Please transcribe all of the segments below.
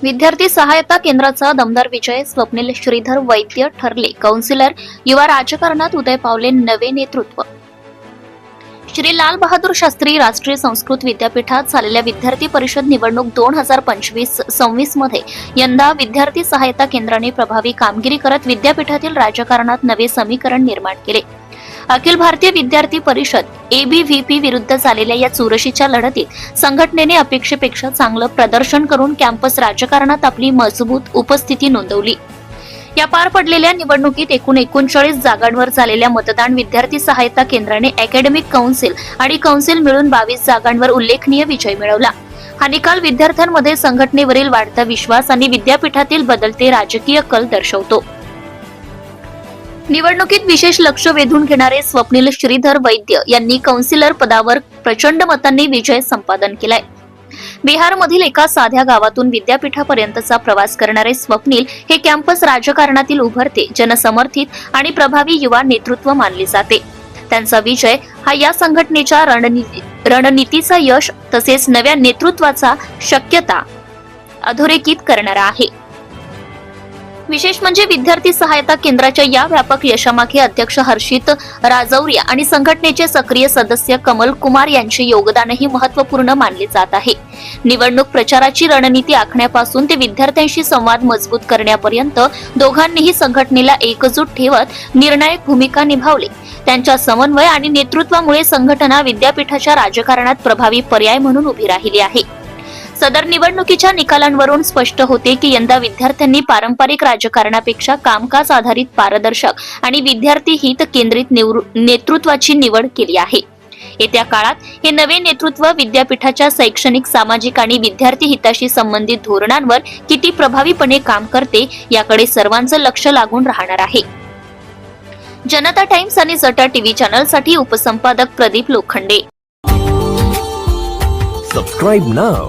विद्यार्थी सहायता केंद्राचा दमदार विजय. स्वप्नील श्रीधर वैद्य ठरले काउन्सिलर. युवा राजकारणात उदय पावले नवे नेतृत्व. श्री लाल बहादूर शास्त्री राष्ट्रीय संस्कृत विद्यापीठात झालेल्या विद्यार्थी परिषद निवडणूक 2025-26 मध्ये यंदा विद्यार्थी सहायता केंद्राने प्रभावी कामगिरी करत विद्यापीठातील राजकारणात नवे समीकरण निर्माण केले. अखिल भारतीय विद्यार्थी परिषद ABVP विरुद्ध झालेल्या या चुरशीच्या लढतीत संघटनेने अपेक्षेपेक्षा चांगलं प्रदर्शन करून कॅम्पस राजकारणात आपली मजबूत उपस्थिती नोंदवली. या पार पडलेल्या निवडणुकीत एकूण 39 जागांवर झालेल्या मतदान विद्यार्थी सहायता केंद्राने अकॅडमिक काउन्सिल आणि काउन्सिल मिळून 22 जागांवर उल्लेखनीय विजय मिळवला. हा निकाल विद्यार्थ्यांमध्ये संघटनेवरील वाढता विश्वास आणि विद्यापीठातील बदलते राजकीय कल दर्शवतो. निवडणुकीत विशेष लक्ष वेधून घेणारे स्वप्नील श्रीधर वैद्य यांनी काउन्सिलर पदावर प्रचंड मतांनी विजय संपादन केलाय. बिहारमधील एका साध्या गावातून विद्यापीठापर्यंतचा प्रवास करणारे स्वप्नील हे कॅम्पस राजकारणातील उभरते, जनसमर्थित आणि प्रभावी युवा नेतृत्व मानले जाते. त्यांचा विजय हा या संघटनेच्या रणनीतीचा यश तसेच नव्या नेतृत्वाचा शक्यता अधोरेखित करणारा आहे. विशेष म्हणजे विद्यार्थी सहायता केंद्राच्या या व्यापक यशामागे अध्यक्ष हर्षित राजौरिया आणि संघटनेचे सक्रिय सदस्य कमल कुमार यांचे योगदानही महत्त्वपूर्ण मानले जात आहे. निवडणूक प्रचाराची रणनीती आखण्यापासून ते विद्यार्थ्यांशी संवाद मजबूत करण्यापर्यंत दोघांनीही संघटनेला एकजूट ठेवत निर्णायक भूमिका निभावली. त्यांच्या समन्वय आणि नेतृत्वामुळे संघटना विद्यापीठाच्या राजकारणात प्रभावी पर्याय म्हणून उभी राहिली आहे. सदर निवडणुकीच्या निकालांवरून स्पष्ट होते की यंदा विद्यार्थ्यांनी पारंपरिक राजकारणापेक्षा कामकाज आधारित, पारदर्शक आणि विद्यार्थी हित केंद्रित नेतृत्वाची निवड केली आहे. येत्या काळात हे नवे नेतृत्व विद्यापीठाच्या शैक्षणिक, सामाजिक आणि विद्यार्थी हिताशी संबंधित धोरणांवर किती प्रभावीपणे काम करते याकडे सर्वांचं लक्ष लागून राहणार आहे. जनता टाइम्स आणि जटा टीव्ही चॅनलसाठी उपसंपादक Pradeep Lokhande. Subscribe now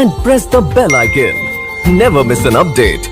and press the bell icon. Never miss an update.